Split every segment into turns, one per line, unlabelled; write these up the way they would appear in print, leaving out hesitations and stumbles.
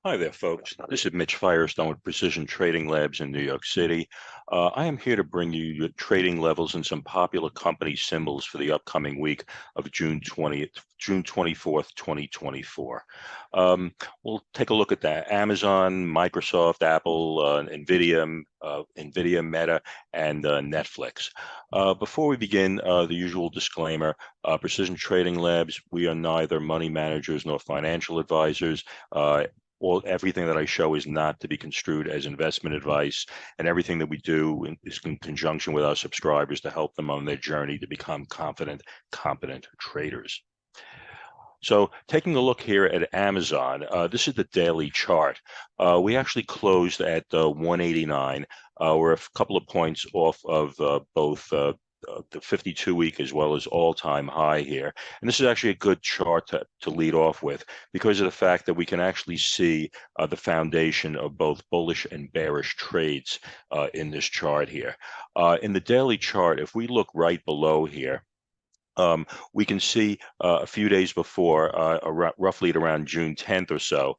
Hi there, folks. This is Mitch Firestone with Precision Trading Labs in New York City. I am here to bring you your trading levels and some popular company symbols for the upcoming week of June 24th, 2024. We'll take a look at that. Amazon, Microsoft, Apple, NVIDIA, Meta, and Netflix. Before we begin, the usual disclaimer, Precision Trading Labs, we are neither money managers nor financial advisors. Everything that I show is not to be construed as investment advice, and everything that we do is in conjunction with our subscribers to help them on their journey to become confident, competent traders. So taking a look here at Amazon, this is the daily chart. We actually closed at 189. We're a couple of points off of both the 52-week as well as all-time high here. And this is actually a good chart to lead off with because of the fact that we can actually see the foundation of both bullish and bearish trades in this chart here. In the daily chart, if we look right below here, we can see a few days before, roughly at around June 10th or so,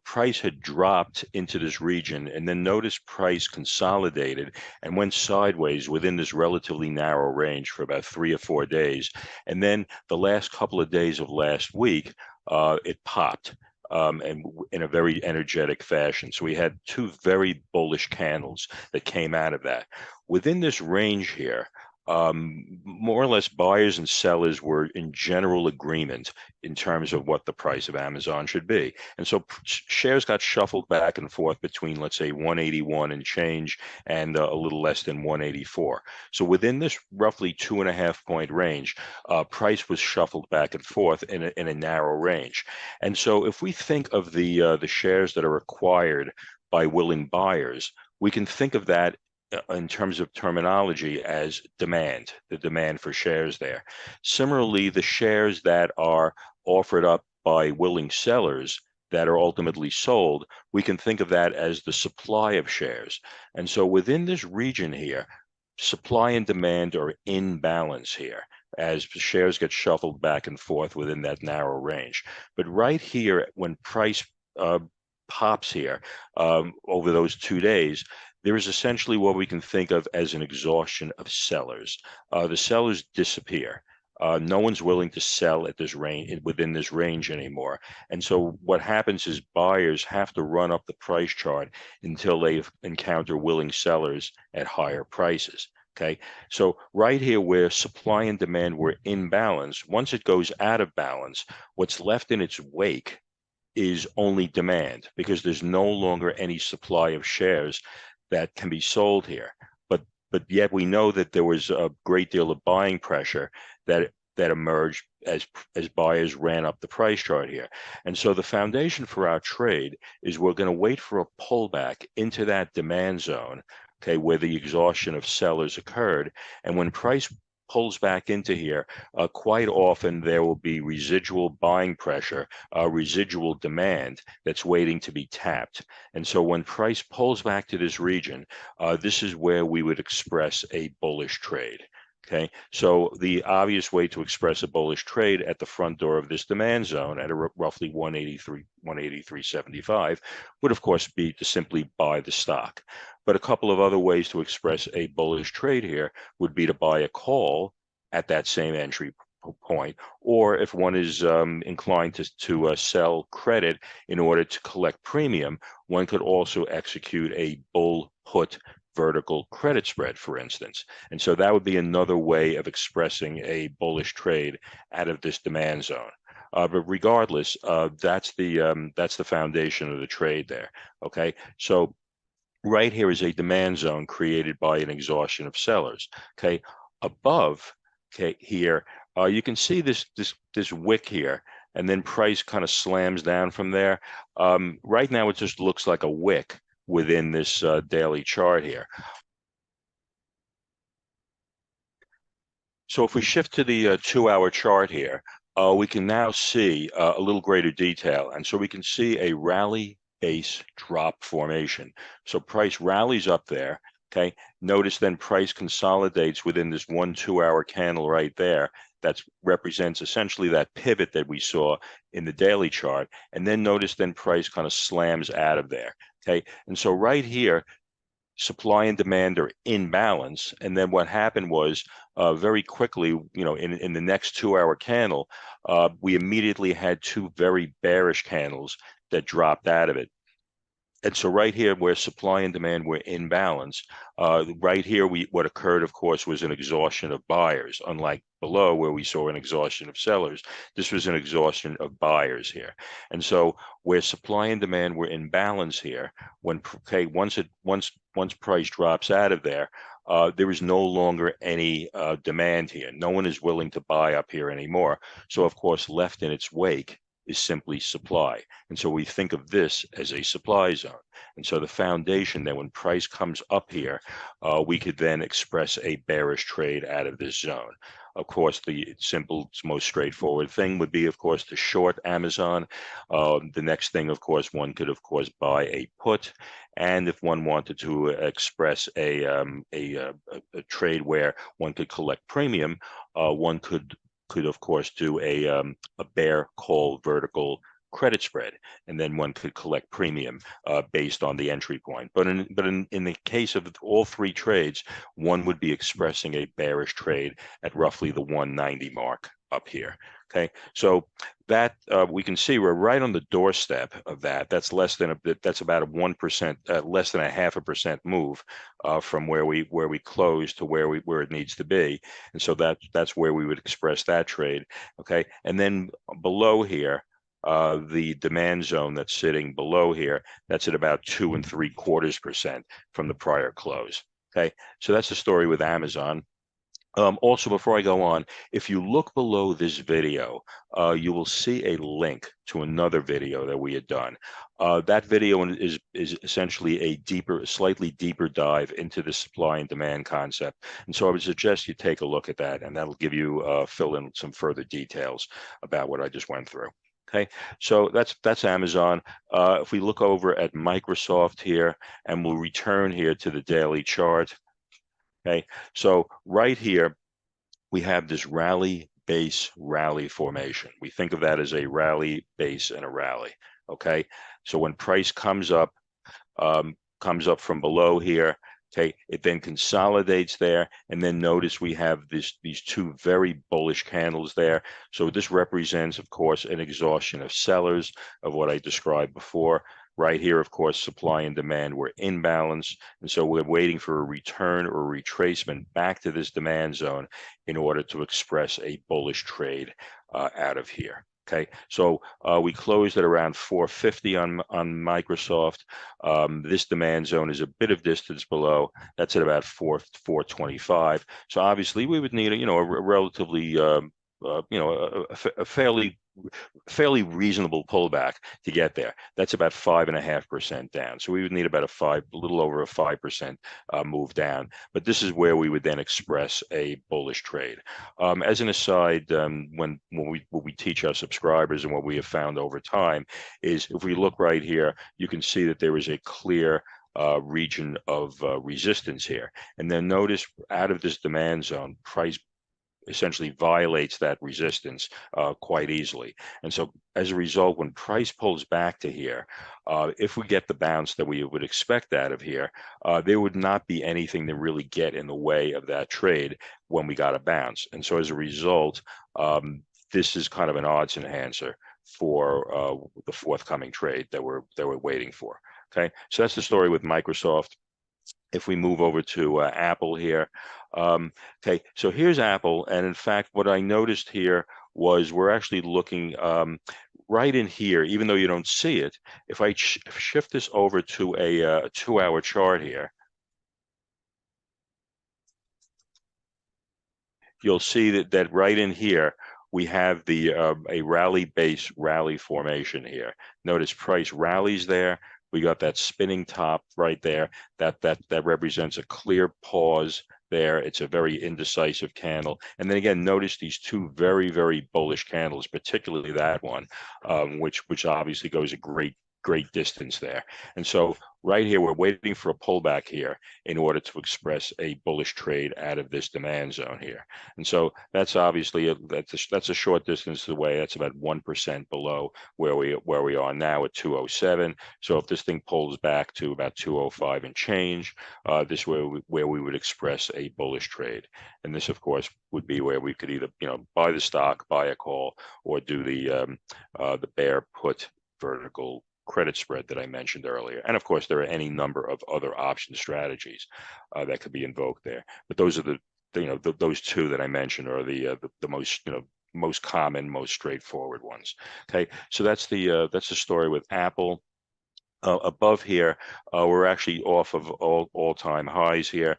price had dropped into this region, and then notice price consolidated and went sideways within this relatively narrow range for about 3 or 4 days. And then the last couple of days of last week, it popped. And in a very energetic fashion. So we had two very bullish candles that came out of that. Within this range here, more or less buyers and sellers were in general agreement in terms of what the price of Amazon should be. And so shares got shuffled back and forth between, let's say, 181 and change and a little less than 184. So within this roughly 2.5 point range, price was shuffled back and forth in a narrow range. And so if we think of the shares that are acquired by willing buyers, we can think of that in terms of terminology as demand, the demand for shares there. Similarly, the shares that are offered up by willing sellers that are ultimately sold, we can think of that as the supply of shares. And so within this region here, supply and demand are in balance here as shares get shuffled back and forth within that narrow range. But right here, when price pops here over those 2 days, there is essentially what we can think of as an exhaustion of sellers. The sellers disappear. No one's willing to sell at this range, within this range anymore. And so what happens is buyers have to run up the price chart until they encounter willing sellers at higher prices. Okay, so right here where supply and demand were in balance, once it goes out of balance, what's left in its wake is only demand because there's no longer any supply of shares that can be sold here. But yet we know that there was a great deal of buying pressure that emerged as buyers ran up the price chart here. And so the foundation for our trade is we're going to wait for a pullback into that demand zone, okay, where the exhaustion of sellers occurred. And when price pulls back into here, quite often there will be residual buying pressure, residual demand that's waiting to be tapped. And so when price pulls back to this region, this is where we would express a bullish trade. Okay, so the obvious way to express a bullish trade at the front door of this demand zone at a roughly 183.75 would, of course, be to simply buy the stock. But a couple of other ways to express a bullish trade here would be to buy a call at that same entry point, or if one is inclined to sell credit in order to collect premium, one could also execute a bull put vertical credit spread, for instance. And so that would be another way of expressing a bullish trade out of this demand zone. But regardless, that's the foundation of the trade there. Okay, so right here is a demand zone created by an exhaustion of sellers. Okay, above, okay, here you can see this wick here, and then price kind of slams down from there. Right now, it just looks like a wick within this daily chart here. So if we shift to the 2-hour chart here, we can now see a little greater detail. And so we can see a rally base drop formation. So price rallies up there. Okay, notice then price consolidates within this 1 2-hour candle right there. that represents essentially that pivot that we saw in the daily chart. And then notice then price kind of slams out of there. Okay, and so right here, supply and demand are in balance. And then what happened was very quickly, in the next 2-hour candle, we immediately had two very bearish candles that dropped out of it. And so right here, where supply and demand were in balance, right here, what occurred, of course, was an exhaustion of buyers. Unlike below, where we saw an exhaustion of sellers, this was an exhaustion of buyers here. And so where supply and demand were in balance here, once price drops out of there, there is no longer any demand here. No one is willing to buy up here anymore. So, of course, left in its wake is simply supply. And so we think of this as a supply zone. And so the foundation that when price comes up here, we could then express a bearish trade out of this zone. Of course, the simple, most straightforward thing would be, of course, to short Amazon. The next thing, of course, one could, of course, buy a put. And if one wanted to express a trade where one could collect premium, one could of course do a bear call vertical credit spread, and then one could collect premium based on the entry point. But in the case of all three trades, one would be expressing a bearish trade at roughly the 190 mark up here. Okay, so that we can see we're right on the doorstep of that. That's that's about a 1%, less than a 0.5% move from where we closed to where it needs to be, and so that's where we would express that trade. Okay, and then below here, the demand zone that's sitting below here, that's at about 2 3/4% from the prior close. Okay, so that's the story with Amazon. Also, before I go on, if you look below this video, you will see a link to another video that we had done. That video is essentially a slightly deeper dive into the supply and demand concept. And so I would suggest you take a look at that, and that'll give you fill in some further details about what I just went through. Okay, so that's Amazon. If we look over at Microsoft here, and we'll return here to the daily chart. Okay, so right here, we have this rally, base, rally formation. We think of that as a rally, base, and a rally. Okay, so when price comes up from below here, okay, it then consolidates there, and then notice we have these two very bullish candles there. So this represents, of course, an exhaustion of sellers of what I described before. Right here, of course, supply and demand were in balance, and so we're waiting for a return or retracement back to this demand zone in order to express a bullish trade out of here. Okay, so we closed at around 450 on Microsoft. This demand zone is a bit of distance below. That's at about 425. So obviously, we would need a relatively a fairly reasonable pullback to get there. That's about 5.5% down. So we would need about a little over a 5% move down. But this is where we would then express a bullish trade. As an aside, when we teach our subscribers and what we have found over time is if we look right here, you can see that there is a clear region of resistance here. And then notice out of this demand zone, price essentially violates that resistance quite easily. And so as a result, when price pulls back to here, if we get the bounce that we would expect out of here, there would not be anything to really get in the way of that trade when we got a bounce. And so as a result, this is kind of an odds enhancer for the forthcoming trade that we're waiting for. Okay, so that's the story with Microsoft. If we move over to Apple here, okay, so here's Apple, and in fact, what I noticed here was we're actually looking right in here, even though you don't see it. If I shift this over to a 2-hour chart here, you'll see that right in here, we have the a rally base rally formation here. Notice price rallies there. We got that spinning top right there. That represents a clear pause there. It's a very indecisive candle. And then again, notice these two very, very bullish candles, particularly that one, which obviously goes a great great distance there. And so right here, we're waiting for a pullback here in order to express a bullish trade out of this demand zone here. And so that's obviously that's a short distance away. That's about 1% below where we are now at 207. So if this thing pulls back to about 205 and change, this where we would express a bullish trade. And this, of course, would be where we could either buy the stock, buy a call, or do the bear put vertical credit spread that I mentioned earlier. And of course, there are any number of other option strategies that could be invoked there. But those are those two that I mentioned are the most common, most straightforward ones. Okay, so that's the story with Apple. Above here, we're actually off of all-time highs here.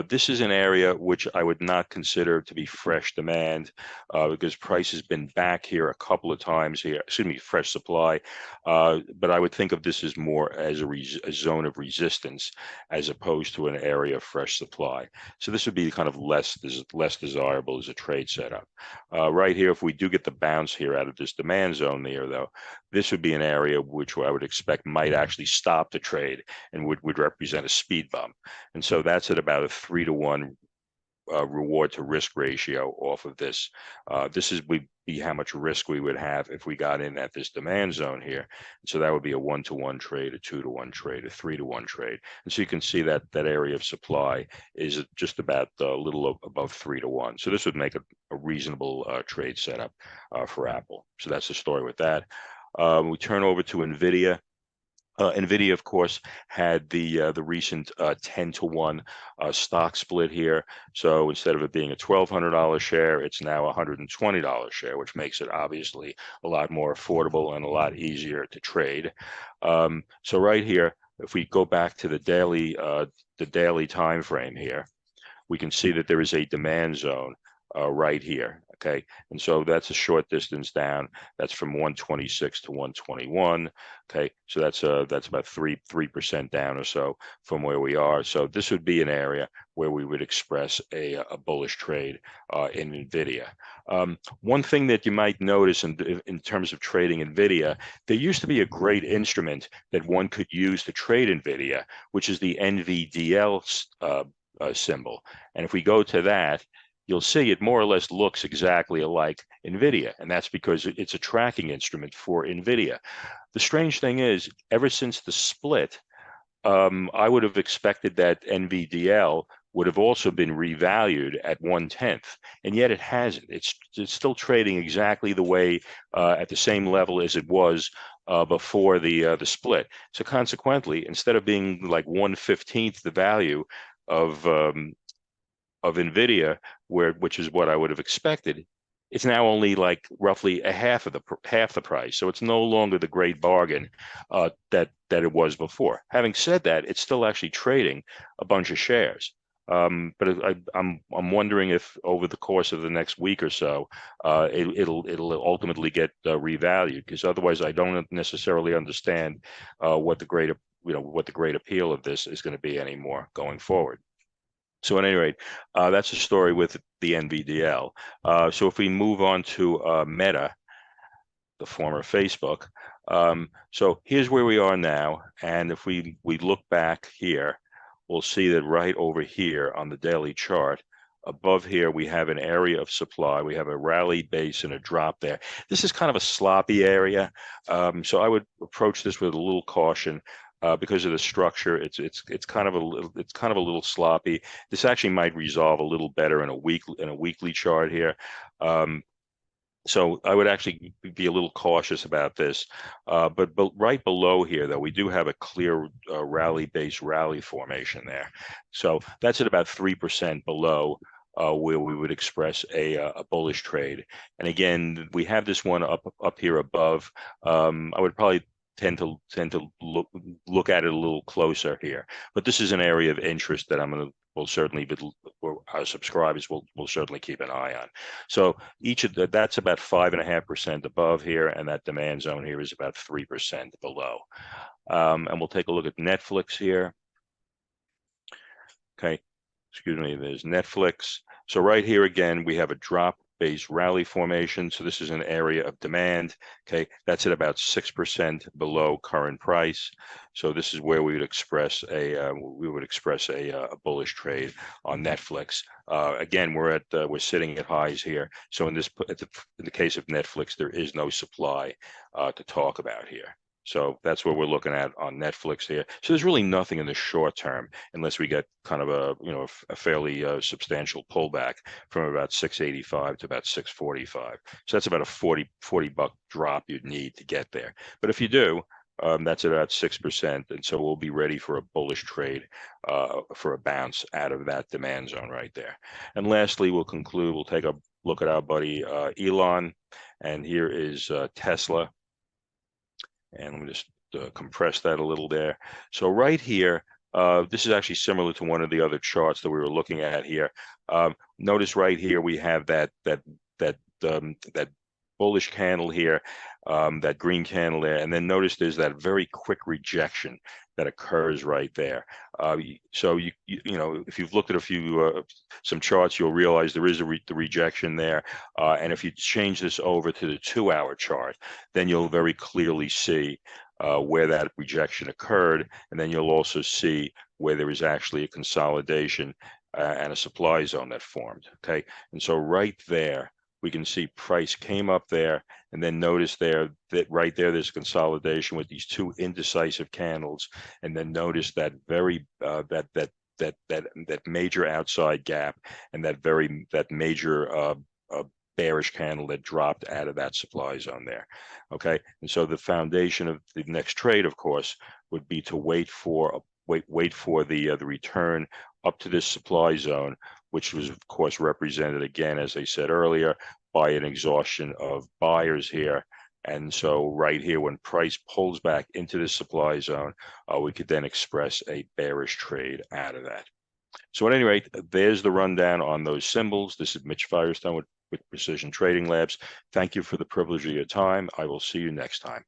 This is an area which I would not consider to be fresh demand because price has been back here a couple of times here. Excuse me, fresh supply. But I would think of this as more as a zone of resistance as opposed to an area of fresh supply. So this would be kind of less desirable as a trade setup. Right here, if we do get the bounce here out of this demand zone there, though, this would be an area which I would expect might actually stop the trade and would represent a speed bump. And so that's at about a 3-to-1 reward to risk ratio off of this. This would be how much risk we would have if we got in at this demand zone here. So that would be a 1-to-1 trade, a 2-to-1 trade, a 3-to-1 trade. And so you can see that that area of supply is just about a little above 3-to-1. So this would make a reasonable trade setup for Apple. So that's the story with that. We turn over to NVIDIA. NVIDIA, of course, had the recent 10-to-1 stock split here. So instead of it being a $1,200 share, it's now a $120 share, which makes it obviously a lot more affordable and a lot easier to trade. So right here, if we go back to the daily time frame here, we can see that there is a demand zone right here. Okay, and so that's a short distance down. That's from 126 to 121. Okay, so that's about 3% down or so from where we are. So this would be an area where we would express a bullish trade in NVIDIA. One thing that you might notice in terms of trading NVIDIA, there used to be a great instrument that one could use to trade NVIDIA, which is the NVDA symbol. And if we go to that, you'll see it more or less looks exactly like NVIDIA, and that's because it's a tracking instrument for NVIDIA. The strange thing is, ever since the split, I would have expected that NVDL would have also been revalued at 1/10, and yet it hasn't. It's still trading exactly the way at the same level as it was before the split. So consequently, instead of being like 1/15 the value of NVIDIA, which is what I would have expected, it's now only like roughly half the price. So it's no longer the great bargain that it was before. Having said that, it's still actually trading a bunch of shares. But I'm wondering if over the course of the next week or so, it'll ultimately get revalued, because otherwise I don't necessarily understand what the great appeal of this is going to be anymore going forward. So at any rate, that's the story with the NVDL. So if we move on to Meta, the former Facebook, so here's where we are now. And if we look back here, we'll see that right over here on the daily chart, above here, we have an area of supply. We have a rally base and a drop there. This is kind of a sloppy area. So I would approach this with a little caution. Because of the structure, it's kind of a little sloppy. This actually might resolve a little better in a weekly chart here. So I would actually be a little cautious about this. But right below here, though, we do have a clear rally formation there. So that's at about 3% below where we would express a bullish trade. And again, we have this one up here above. I would probably tend to look at it a little closer here, but this is an area of interest that will certainly be, our subscribers will certainly keep an eye on. So that's about 5.5% above here, and that demand zone here is about 3% below. And we'll take a look at Netflix here. Okay, excuse me. There's Netflix. So right here again, we have a drop base rally formation. So this is an area of demand. Okay, that's at about 6% below current price. So this is where we would express a bullish trade on Netflix. Again, we're sitting at highs here. So in the case of Netflix, there is no supply to talk about here. So that's what we're looking at on Netflix here. So there's really nothing in the short term unless we get kind of a fairly substantial pullback from about 685 to about 645. So that's about a 40 buck drop you'd need to get there. But if you do, that's about 6%, and so we'll be ready for a bullish trade for a bounce out of that demand zone right there. And lastly, we'll conclude. We'll take a look at our buddy Elon, and here is Tesla. And let me just compress that a little there. So right here, this is actually similar to one of the other charts that we were looking at here. Notice right here we have that bullish candle here, that green candle there, and then notice there's that very quick rejection that occurs right there. So you know, if you've looked at some charts, you'll realize there is the rejection there. And if you change this over to the 2-hour chart, then you'll very clearly see where that rejection occurred, and then you'll also see where there is actually a consolidation and a supply zone that formed. Okay, and so right there, we can see price came up there, and then notice there that right there there's consolidation with these two indecisive candles, and then notice that very that major outside gap and that major bearish candle that dropped out of that supply zone there. Okay, and so the foundation of the next trade, of course, would be to wait for the return up to this supply zone, which was of course represented again, as I said earlier, by an exhaustion of buyers here. And so right here, when price pulls back into the supply zone, we could then express a bearish trade out of that. So at any rate, there's the rundown on those symbols. This is Mitch Firestone with Precision Trading Labs. Thank you for the privilege of your time. I will see you next time.